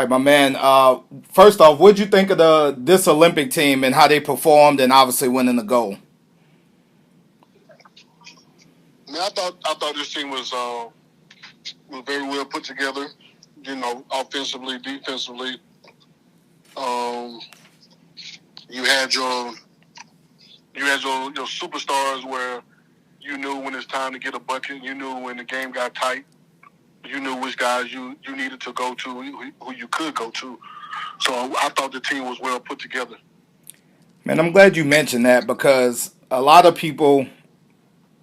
my man. First off, what'd you think of this Olympic team and how they performed, and obviously winning the gold? Man, I thought this team was very well put together. Offensively, defensively. Um, you had your superstars where you knew when it's time to get a bucket. You knew when the game got tight. You knew which guys you needed to go to, who you could go to. So I thought the team was well put together. Man, I'm glad you mentioned that because a lot of people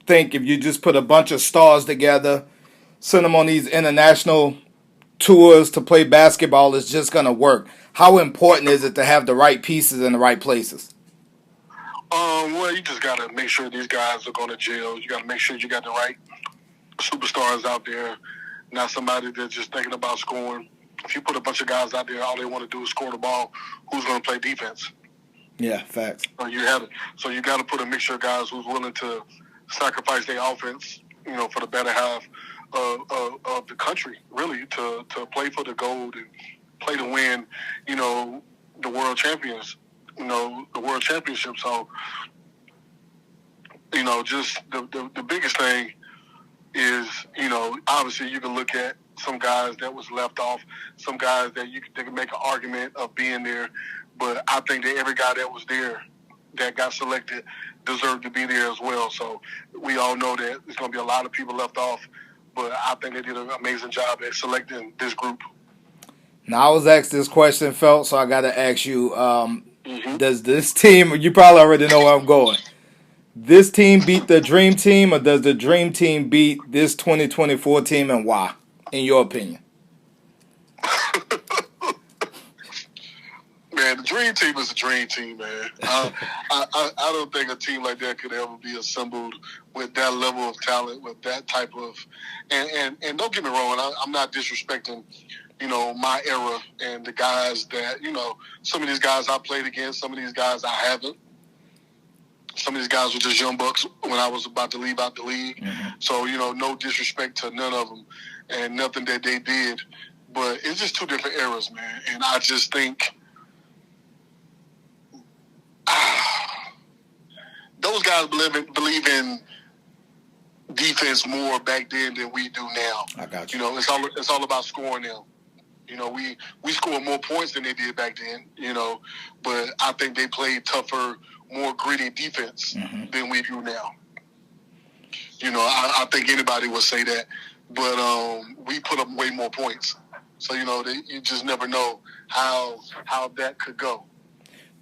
think if you just put a bunch of stars together, send them on these international tours to play basketball, it's just going to work. How important is it to have the right pieces in the right places? Well, you just got to make sure these guys are going to jail. You got to make sure you got the right superstars out there, not somebody that's just thinking about scoring. If you put a bunch of guys out there, all they want to do is score the ball, who's going to play defense? Yeah, facts. So you got to put a mixture of guys who's willing to sacrifice their offense, for the better half of the country, really, to play for the gold and play to win, the world champions, the world championship. So, just the biggest thing is, obviously you can look at some guys that was left off, some guys that they can make an argument of being there, but I think that every guy that was there that got selected deserved to be there as well. So we all know that there's going to be a lot of people left off, but I think they did an amazing job at selecting this group. Now, I was asked this question, Felt, so I got to ask you, does this team, you probably already know where I'm going, this team beat the Dream Team, or does the Dream Team beat this 2024 team, and why, in your opinion? Man, the Dream Team is a Dream Team, man. I don't think a team like that could ever be assembled with that level of talent, with that type of, and don't get me wrong, I'm not disrespecting, my era and the guys that, some of these guys I played against, some of these guys I haven't. Some of these guys were just young bucks when I was about to leave out the league. Mm-hmm. So, no disrespect to none of them and nothing that they did. But it's just two different eras, man. And I just think those guys believe in defense more back then than we do now. I got you. It's all about scoring now. We scored more points than they did back then, but I think they played tougher, more gritty defense than we do now. I think anybody would say that, but we put up way more points. So, you just never know how that could go.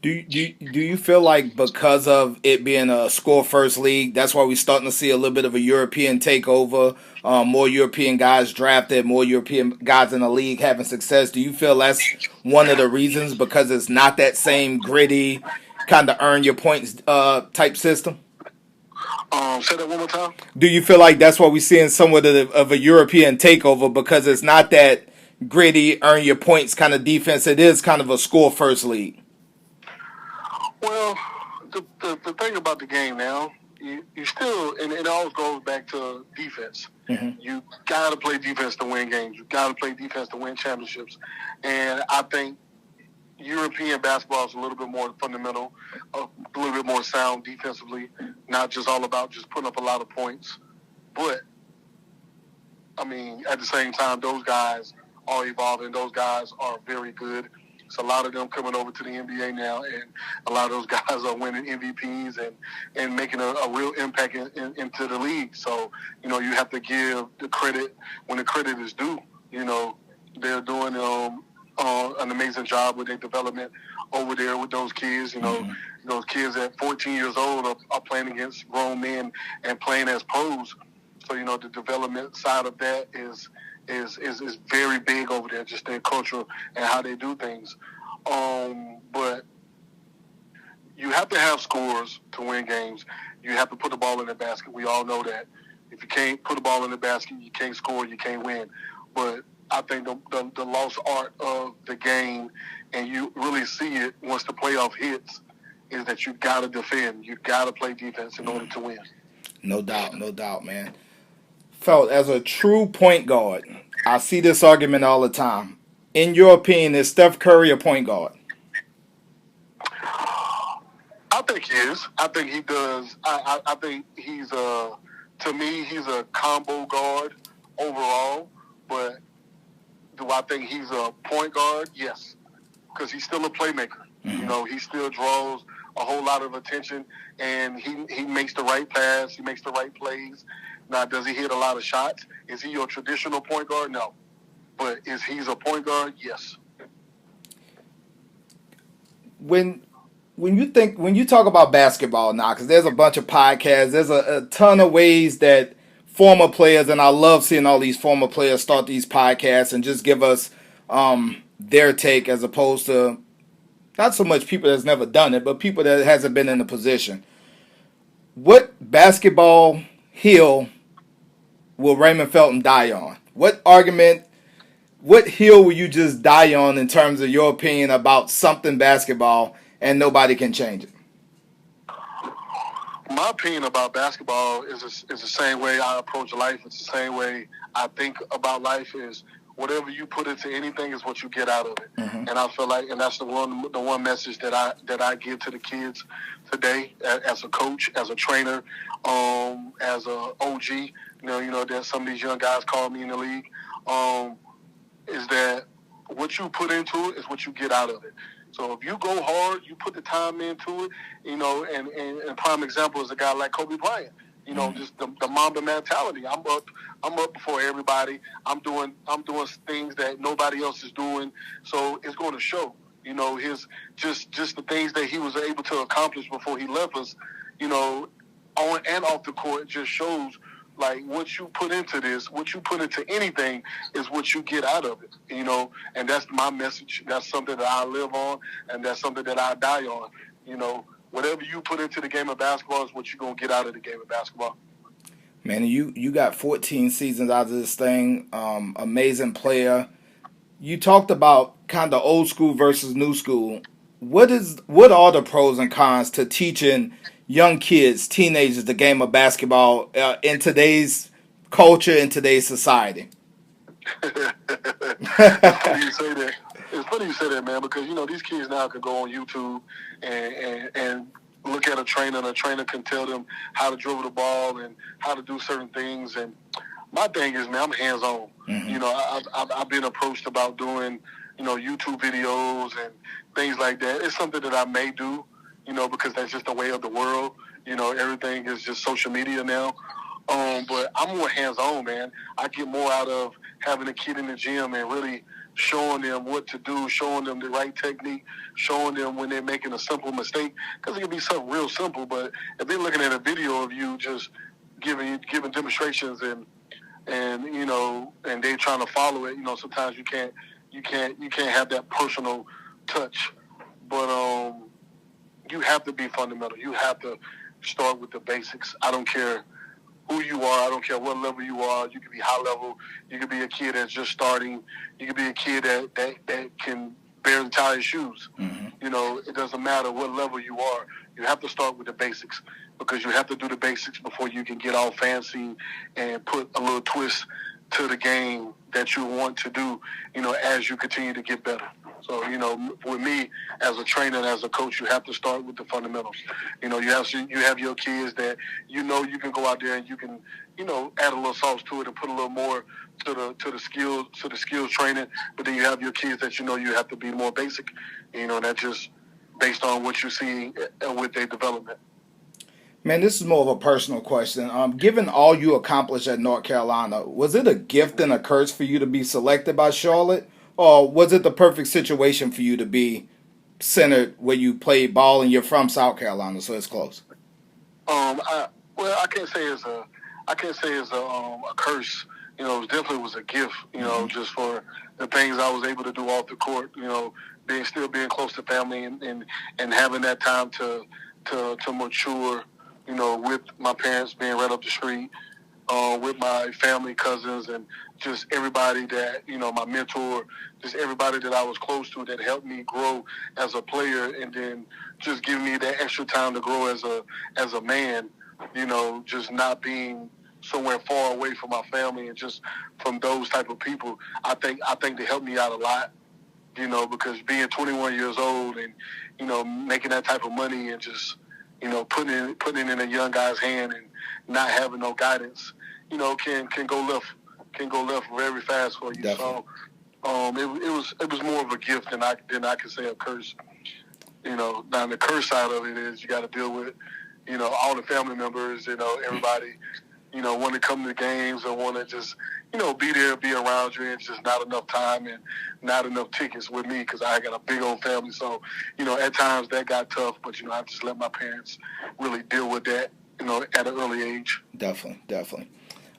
Do you feel like because of it being a score-first league, that's why we're starting to see a little bit of a European takeover, more European guys drafted, more European guys in the league having success? Do you feel that's one of the reasons, because it's not that same gritty, kind of earn your points type system? Say that one more time. Do you feel like that's why we're seeing somewhat of a European takeover, because it's not that gritty, earn your points kind of defense? It is kind of a score-first league. Well, the thing about the game now, you still, and it always goes back to defense. Mm-hmm. You got to play defense to win games. You got to play defense to win championships. And I think European basketball is a little bit more fundamental, a little bit more sound defensively, not just all about just putting up a lot of points. But, I mean, at the same time, those guys are evolving. Those guys are very good. So a lot of them coming over to the NBA now, and a lot of those guys are winning MVPs and making a real impact into the league. So, you have to give the credit when the credit is due. They're doing an amazing job with their development over there with those kids. Those kids at 14 years old are playing against grown men and playing as pros. So, the development side of that is very big over there, just their culture and how they do things. But you have to have scores to win games. You have to put the ball in the basket. We all know that. If you can't put the ball in the basket, you can't score, you can't win. But I think the lost art of the game, and you really see it once the playoff hits, is that you got to defend. You got to play defense in order to win. No doubt, man. Felt, as a true point guard, I see this argument all the time. In your opinion, is Steph Curry a point guard? I think he is. I think he does. I think he's a. To me, he's a combo guard overall. But do I think he's a point guard? Yes, because he's still a playmaker. You know, he still draws a whole lot of attention, and he makes the right pass. He makes the right plays. Now, does he hit a lot of shots? Is he your traditional point guard? No. But is he's a point guard? Yes. When when you talk about basketball now, because there's a bunch of podcasts, there's a ton of ways that former players, and I love seeing all these former players start these podcasts and just give us their take as opposed to not so much people that's never done it, but people that hasn't been in the position. What basketball hill will Raymond Felton die on? What argument, what hill will you just die on in terms of your opinion about something basketball and nobody can change it? My opinion about basketball is the same way I approach life. It's the same way I think about life. Is whatever you put into anything is what you get out of it. And I feel like, and that's the one message that I give to the kids today as a coach, as a trainer, as a OG. You know that some of these young guys call me in the league. Is that what you put into it is what you get out of it. So if you go hard, you put the time into it, and prime example is a guy like Kobe Bryant. Just the Mamba mentality. I'm up before everybody. I'm doing things that nobody else is doing. So it's going to show. His just the things that he was able to accomplish before he left us. On and off the court just shows. Like what you put into this, what you put into anything is what you get out of it, and that's my message. That's something that I live on, and that's something that I die on. Whatever you put into the game of basketball is what you're going to get out of the game of basketball. Man, you got 14 seasons out of this thing. Amazing player. You talked about kind of old school versus new school. What are the pros and cons to teaching young kids, teenagers, the game of basketball in today's culture, in today's society? It's funny you say that. It's funny you say that, man, because these kids now can go on YouTube and look at a trainer, and a trainer can tell them how to dribble the ball and how to do certain things. And my thing is, man, I'm hands on. I've been approached about doing YouTube videos and things like that. It's something that I may do, because that's just the way of the world. Everything is just social media now. But I'm more hands-on, man. I get more out of having a kid in the gym and really showing them what to do, showing them the right technique, showing them when they're making a simple mistake. Because it can be something real simple, but if they're looking at a video of you just giving demonstrations and they're trying to follow it, sometimes you can't have that personal touch. But you have to be fundamental. You have to start with the basics. I don't care who you are. I don't care what level you are. You could be high level. You could be a kid that's just starting. You could be a kid that can barely tie his shoes. It doesn't matter what level you are. You have to start with the basics because you have to do the basics before you can get all fancy and put a little twist to the game that you want to do, as you continue to get better. So, with me as a trainer and as a coach, you have to start with the fundamentals. You have your kids that you can go out there and you can add a little sauce to it and put a little more to the skills training. But then you have your kids that you have to be more basic. That's just based on what you see with their development. Man, this is more of a personal question. Given all you accomplished at North Carolina, was it a gift and a curse for you to be selected by Charlotte? Or was it the perfect situation for you to be centered where you played ball and you're from South Carolina, so it's close? I can't say it's a curse. It definitely was a gift. Just for the things I was able to do off the court. Being close to family and having that time to mature. With my parents being right up the street, with my family, cousins, and just everybody that, my mentor, just everybody that I was close to that helped me grow as a player, and then just giving me that extra time to grow as a man, just not being somewhere far away from my family and just from those type of people. I think they helped me out a lot. because being 21 years old and, making that type of money and just, putting it in a young guy's hand and not having no guidance, can go left very fast for you. Definitely. So, it was more of a gift than I could say a curse. Now the curse side of it is you got to deal with, all the family members, everybody, want to come to the games and want to just, be there, be around you. And it's just not enough time and not enough tickets with me because I got a big old family. So, at times that got tough, but, I just let my parents really deal with that, at an early age. Definitely, definitely.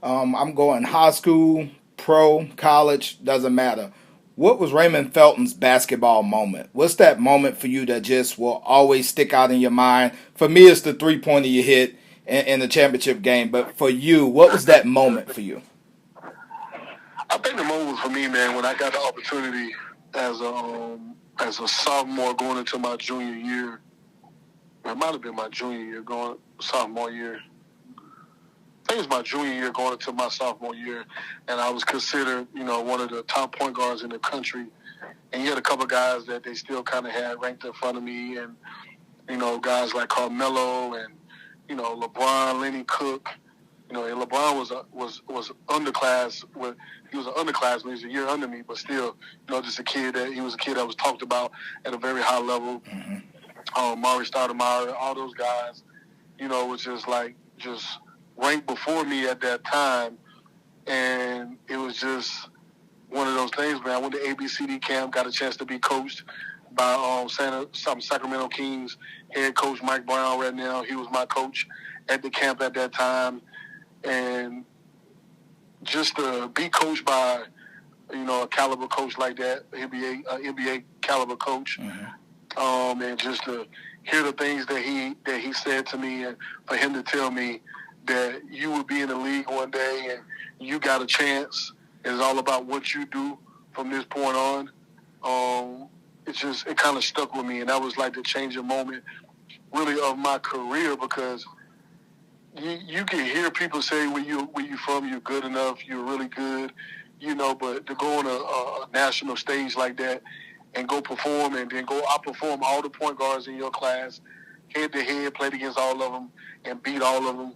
I'm going high school, pro, college, doesn't matter. What was Raymond Felton's basketball moment? What's that moment for you that just will always stick out in your mind? For me, it's the 3-pointer you hit in the championship game. But for you, what was that moment for you? I think the moment for me, man, when I got the opportunity as a sophomore going into my junior year, it might have been my junior year going sophomore year. I think it was my junior year going into my sophomore year, and I was considered, one of the top point guards in the country. And you had a couple of guys that they still kind of had ranked in front of me, and guys like Carmelo and LeBron, Lenny Cook. And LeBron was underclass. He was an underclassman. He was a year under me, but still, just a kid that he was a kid that was talked about at a very high level. Mm-hmm. Maury Stoudemire, all those guys, was just ranked before me at that time, and it was just one of those things, man. I went to ABCD camp, got a chance to be coached by Sacramento Kings head coach Mike Brown right now. He was my coach at the camp at that time, and just to be coached by a caliber coach like that, NBA caliber coach, and just to hear the things that he said to me, and for him to tell me that you will be in the league one day and you got a chance. It's all about what you do from this point on. It kind of stuck with me, and that was like the changing moment, really, of my career, because you can hear people say where you from, you're good enough, you're really good, but to go on a national stage like that and go perform and then go outperform all the point guards in your class, head to head, played against all of them and beat all of them,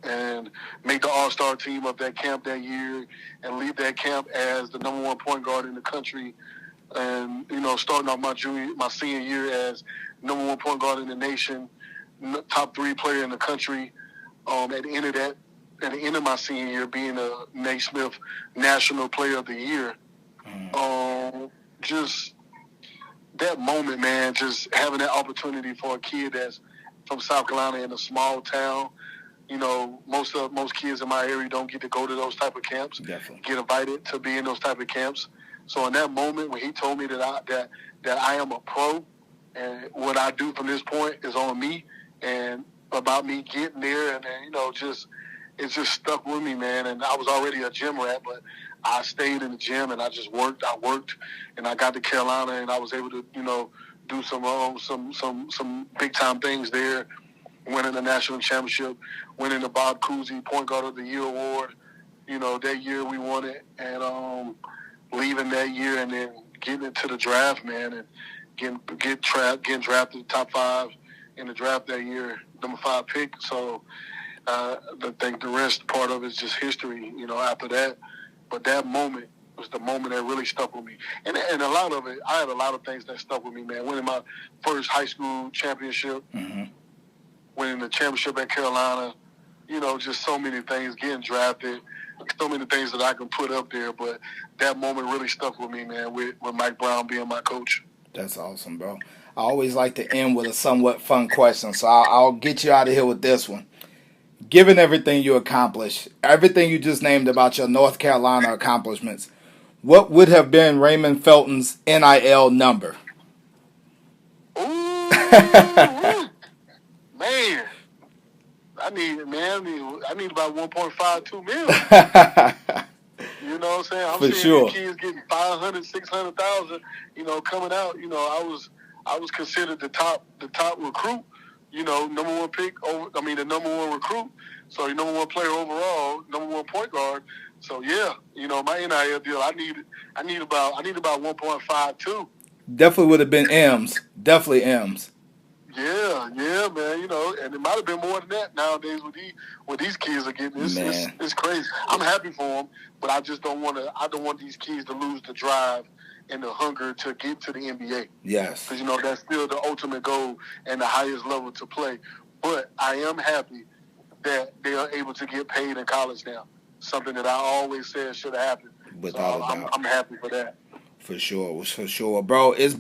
and make the all-star team of that camp that year and leave that camp as the number one point guard in the country, and starting off my senior year as number one point guard in the nation, top 3 player in the country. At the end of my senior year, being a Naismith National Player of the Year. Just that moment, man, just having that opportunity for a kid that's from South Carolina in a small town. Most kids in my area don't get to go to those type of camps. Definitely. Get invited to be in those type of camps. So in that moment when he told me that I am a pro and what I do from this point is on me and about me getting there, and it just stuck with me, man. And I was already a gym rat, but I stayed in the gym and I just worked. I worked, and I got to Carolina, and I was able to do some big time things there. Winning the national championship, winning the Bob Cousy Point Guard of the Year award. That year we won it, and leaving that year and then getting into the draft, man, and getting drafted top 5 in the draft that year, number 5 pick. So I think the rest part of it is just history, after that. But that moment was the moment that really stuck with me. And a lot of it, I had a lot of things that stuck with me, man. Winning my first high school championship. Mm-hmm. Winning the championship at Carolina, just so many things, getting drafted, so many things that I can put up there. But that moment really stuck with me, man, with Mike Brown being my coach. That's awesome, bro. I always like to end with a somewhat fun question, so I'll get you out of here with this one. Given everything you accomplished, everything you just named about your North Carolina accomplishments, what would have been Raymond Felton's NIL number? Ooh, man. I need about 1.52 million. You know what I'm saying? I'm For seeing sure. kids getting 500, 600,000, coming out. I was considered the top recruit, number 1 pick the number 1 recruit. So the number 1 player overall, number 1 point guard. So yeah, my NIL deal, I need about 1.52. Definitely would have been M's. Definitely M's. Yeah, man. And it might have been more than that nowadays. What these kids are getting, Man. it's crazy. I'm happy for them, but I just don't want to. I don't want these kids to lose the drive and the hunger to get to the NBA. Yes. Because that's still the ultimate goal and the highest level to play. But I am happy that they are able to get paid in college now. Something that I always said should have happened. Without so a doubt. I'm happy for that. For sure, bro. It's